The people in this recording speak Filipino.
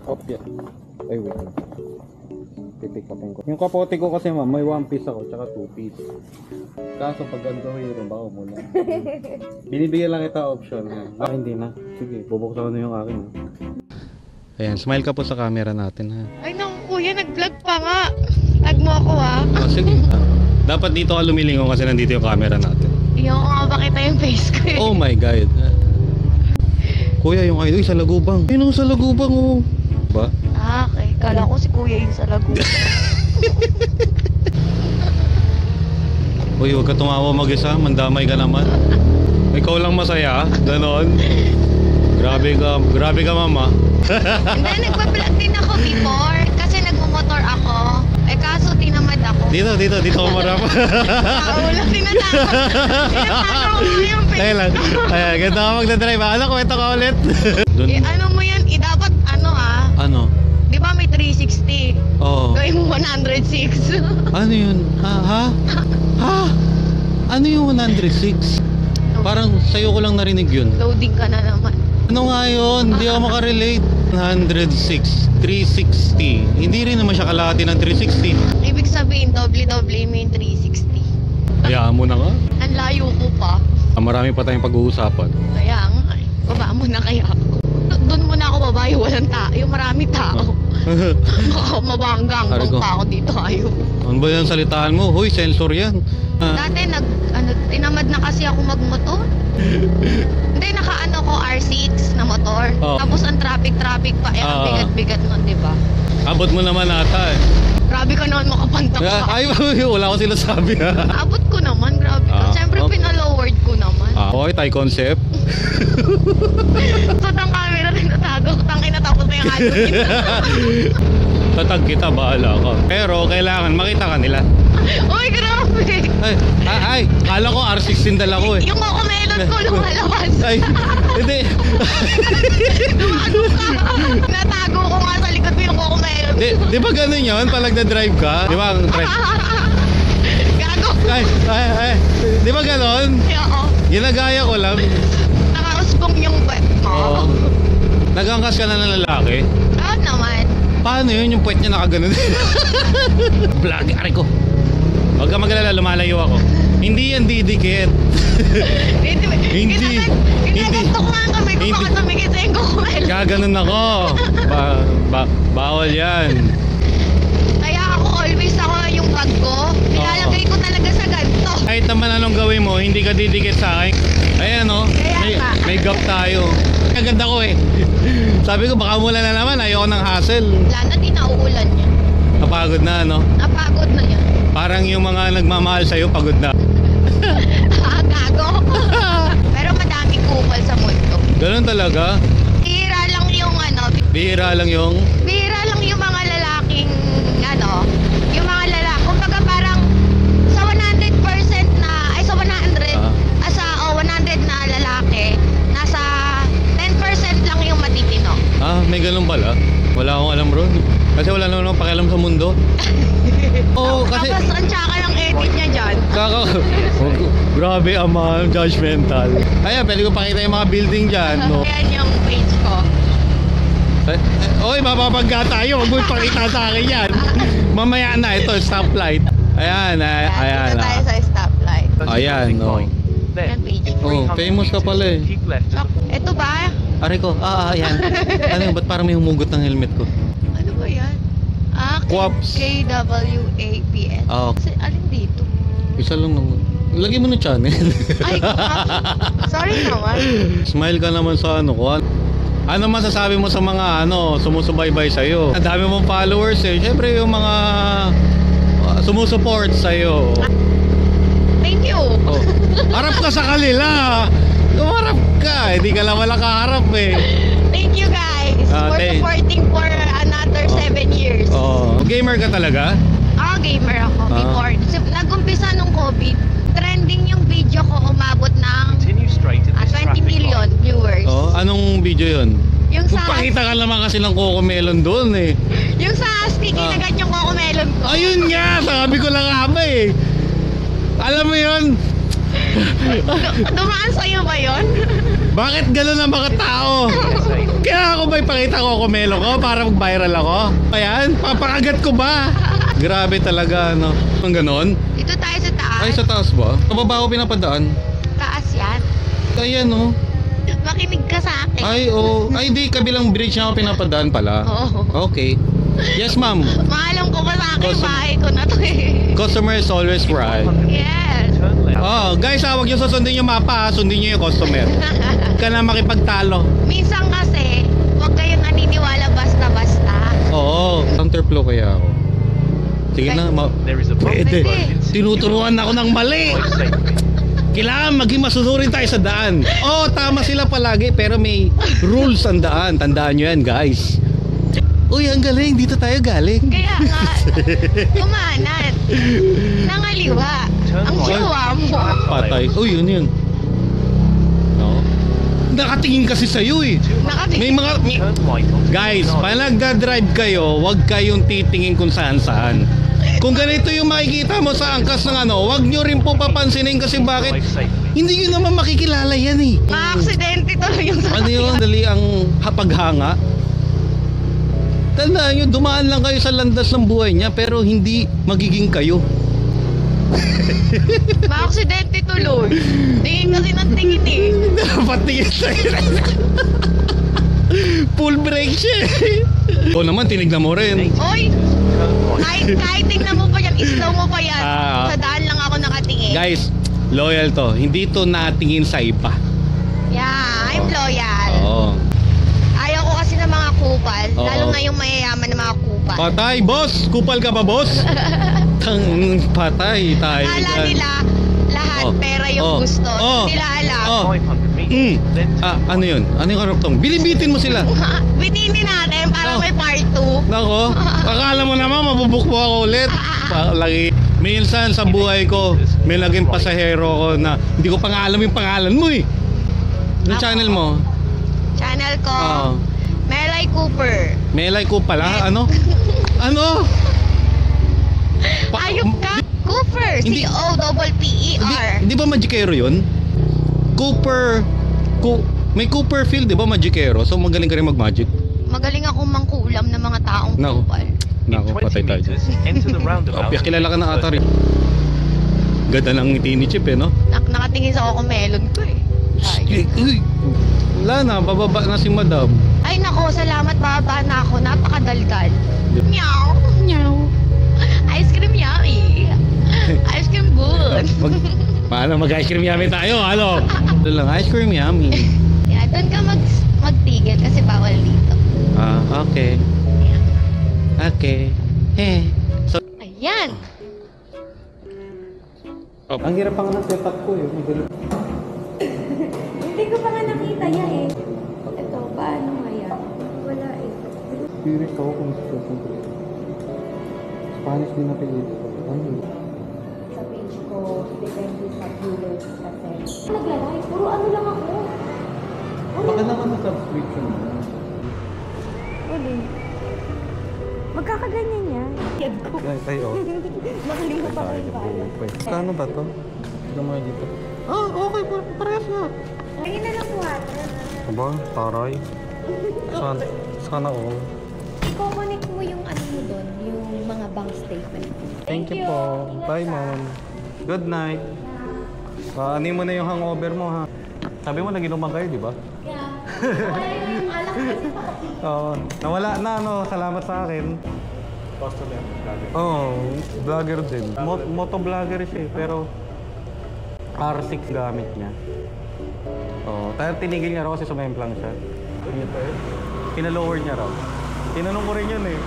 Opya. Ay, wait lang. Pipick upin ko. Yung kapote ko kasi ma'am, may 1 piece ako, tsaka 2 piece. Kaso pag ganito mayroon, baka muna. Binibigyan lang kita option. Ah, hindi na. Sige, bubuksan ko na yung akin. Ayan, smile ka po sa camera natin ha. Ay naku kuya, nag-vlog pa nga. Tag mo ako ha. Oh, sige. Dapat dito ka lumilingon kasi nandito yung camera natin. Iyon ko nga pakita yung face ko eh. Oh my God. Kuya, yung idol sa Lagubang. Ayun sa Lagubang oh. Ba? Ah, okay. Kala ko si kuya yung sa Laguna. Uy, huwag ka tumawa mag-isa. Mandamay ka naman. Ikaw lang masaya. Ganon. Grabe ka mama. Hindi, nagpa-vlog din ako before. Kasi nagmumotor ako. Eh kaso tinamad ako. Dito ako marap. Kaulang tinatawag. Tinatawag ko yung face. Tayo lang. Ayan, ganda ka magdadrive. Ano, kwento ka ulit. Dun. Eh ano mo yan? Dapat ano ah. Ano? Di ba may 360? Oo. Gawin mo 106. Ano yun? Ha? Ano yung 106? Parang sa'yo ko lang narinig yun. Loading ka na naman. Ano nga yun? Hindi ako makarelate. 106, 360. Hindi rin naman siya kalahati ng 360. Ibig sabihin, doble-doble mo yung 360. Hayaan mo na nga. Ang layo ko pa. Marami pa tayong pag-uusapan. Kaya nga, baba mo na kaya ako. Doon mo na ako baba, yung walang tao, yung marami tao. Baka mabanggang pa ako dito, ayaw. Ano ba yung salitaan mo? Hoy, sensor yan. Dati, tinamad na kasi ako magmotor. Hindi, naka-ano ko, R6 na motor. Oh. Tapos ang traffic pa, eh, ang bigat-bigat nun, di ba? Abot mo naman ata eh. Grabe ka naman makapantak ka. Ay, wala ko sila sabi ha. Abot ko naman, grabe ka. Siyempre, okay. pinalowered ko naman. Okay, Thai concept. So, ang camera rin natago. Tangin na tapos na yung Halloween. Tatag kita, bahala ka. Pero kailangan makita ka nila. Uy, grabe. Ay, kala ko R16 dala ko eh. Yung cocomelon ko lumalabas. Ay, hindi. Natago ko nga sa likod mo yung cocomelon. Di ba ganun yun? Pag nagda-drive ka? Di ba ang drive? Gago. Ay. Di ba ganun? Oo. Ginagaya ko lang. Nakausbong yung butt mo. Oo. Nagangkas ka na ng lalaki? Oo naman. Paano yun? Yung puwet niya nakaganon. Vlog, aray ko. Huwag ka magalala, lumalayo ako. Hindi yan didikit. Hindi. Ginagasto ko nga kami kung baka tumikit sa yung cocomelon. Gaganon ako. Bawal yan. Kaya ako always yung bag ko. Nilalagay ko talaga sa ganito. Kahit naman anong gawin mo, hindi ka didikit sa akin. Ayan o, may gap tayo. Kaganda ko eh. Sabi ko baka mula na naman, ayoko ng hassle. Wala na, di nauulan yan. Napagod na no? Napagod na yan. Parang yung mga nagmamahal sa'yo, pagod na. Gago. Pero madaming kupal sa mundo. Ganun talaga? Bihira lang yung Bihira lang yung? Bihira lang yung mga lalaking yung mga lalaki. Kumbaga parang sa 100% na, ay sa 100, sa 100 na lalaki, nasa 10% lang yung matitino. May ganun pala. Wala akong alam bro. Kasi wala naman akong pakialam sa mundo. Oo, kasi... Tapos ang tsaka ng edit niya dyan. Grabe ama, judgmental. Ayan, pwede ko pakita yung mga building dyan. No? Ayan yung page ko. Oy, mapapagka tayo. Huwag mo ipakita sa akin yan. Mamaya na, ito, stoplight. Ayan. Dito tayo sa stoplight. Ayan, no. Ayan page ko. Oh, famous ka pala eh. Ito ba? Aray ko, ayan. Ano, ba't parang may humugot ng helmet ko? Ano ba yan? Quaps. KWAPS. Kasi alin dito? Isa lang naman. Lagay mo na channel. Ay, sorry naman. Smile ka naman sa ano ko. Ano masasabi mo sa mga sumusubaybay sa'yo? Ang dami mong followers eh. Siyempre yung mga sumusuport sa'yo. Thank you. Oh. Harap ka sa kanila. Kumarap ka. Hindi ka lang wala kaharap eh. Thank you guys for supporting for another 7 years. Gamer ka talaga? Gamer ako before. Nag-umpisa nung COVID. Trending yung video ko, umabot ng 20 million viewers. Anong video yun? Yung sa... Pakita ka naman kasi ng cocomelon doon eh. Yung sa sticky na ganyan cocomelon ko. Ayun nga! Sabi ko lang ama eh. Alam mo yun? Dumaan sa'yo ba yun? Bakit gano'n ang mga tao? Kaya ako ba ipakita ko Komelo ko para mag-viral ako? Ayan, papakagat ko ba? Grabe talaga, no? Ang gano'n? Dito tayo sa taas. Ay, sa taas ba? Pababa ko pinapadaan. Taas yan. Ayan, no? Makinig ka sa akin. Ay, oh. Ay, di, kabilang bridge na ako pinapadaan pala. Oo. Okay. Yes, ma'am. Maalam ko ba sa akin, Custom- bahay ko na to eh. Customer is always right. Yes. Oh, guys, huwag nyo susundin yung mapa, sundin nyo yung customer. Huwag ka na makipagtalo. Minsan kasi, huwag kayong naniniwala basta-basta. Oo, counterflow kaya ako. Sige na, There is a pwede. Pwede. Tinuturuan ako ng mali. Kailangan maging masunurin tayo sa daan. Oo, tama sila palagi, pero may rules ang daan. Tandaan nyo yan, guys. Uy, ang galing. Dito tayo galing. Kaya nga, kumanan. Nangaliwa. Ang jowa mo. Patay. Uy, yun. No? Nakatingin kasi sa'yo eh. May mga... Turn right onto Guys, pag nagda-drive kayo, huwag kayong titingin kung saan-saan. Kung ganito yung makikita mo sa angkas ng ano, huwag nyo rin po papansinin kasi bakit? Hindi nyo naman makikilala yan eh. Ma-aksidente tuloy yung Ano yun? Dali ang paghanga. Tandaan nyo, dumaan lang kayo sa landas ng buhay niya pero hindi magiging kayo. Ma-aksidente tuloy. Tingin kasi ng tingin eh. Dapat tingin sa'yo. Full brake siya eh. O naman, tinignan mo rin. Oy! Kahit tingnan mo pa yan, slow mo pa yan. Ah. Sa daan lang ako nakatingin. Guys, loyal to. Hindi to natingin sa iba. Yeah, I'm loyal. Oo. Ayaw ko kasi ng mga kupal. Oo. Lalo na yung mayayaman ng mga kupal. Patay, boss! Kupal ka ba, boss? Patay tayo. Akala dyan. nila lahat Oh. pera yung Oh. gusto. Oh. Hindi nila alam. Oh. 500 meters, then Ano yun? Ano yung karuktong? Bilibitin mo sila. Bitinin natin para Oh. may part 2. Nako, akala mo naman mabubukbo ako ulit. Lagi. Minsan sa buhay ko, may naging pasahero ko na hindi ko pa nga alam yung pangalan mo eh. Yung Ako. channel mo? Channel ko, Oo. Melay Cooper. Melay ko pala? Ano? Ano? Ayok ka? Cooper. Hindi. C-O-P-P-E-R. Hindi ba Magicero yun? Cooper. May Cooperfield, di ba Magicero? So magaling ka rin mag-magic. Magaling ako mangkulam ng mga taong Nako. kupal. in Nako, 20 patay tayo. meters, enter the roundabout. Oh, kilala ka na ata rin. Ganda ng ngiti ni Chip eh, no? Nakatingin sa ako melon ko eh. Ayos. Uy, wala na, bababa na si madam. Ay nako, salamat, baba na ako. Napakadalgal. Meow. Meow. Ice cream yummy. Ice cream good. Paano mag-ice cream yummy tayo? Ano? Doon lang, ice cream yummy. Yeah, doon ka magtigil kasi bawal dito. Okay. Okay. So, Ayan. ang hirap pa nga ng setup ko eh. Hindi ko pa nga nakita yan eh. Ito, paano nga yan? Wala eh. Curious ako kung Spanish din na pili ko. Ano yun? Sa page ko, depende sa viewers kasi. Naglalay, puro ano lang ako. Baka naman na subscription mo. Uli. Magkakaganyan yan. Yan ko. Ay, oh. Magaling mo pa kayo ba? Kano ba to? Tignan mo dito. Okay. Parehas na. Ayun na lang water. Aba, taray. Sana all. I-connect mo yung ano mo doon, yung mga bank statement. Thank you po. Bye, ma'am. Good night. Ano mo na yung hangover mo, ha? Sabi mo, nag-inuman kayo, di ba? Yeah. Wala yung alak kasi pa. Oo. Nawala na, ano. Salamat sa akin. Customer vlogger. Oo. Vlogger din. Motovlogger siya eh. Pero R6 gamit niya. Oo. Tayo tinigil niya raw kasi sumemplang siya. Pinalower niya raw. Tinanong ko rin yun eh.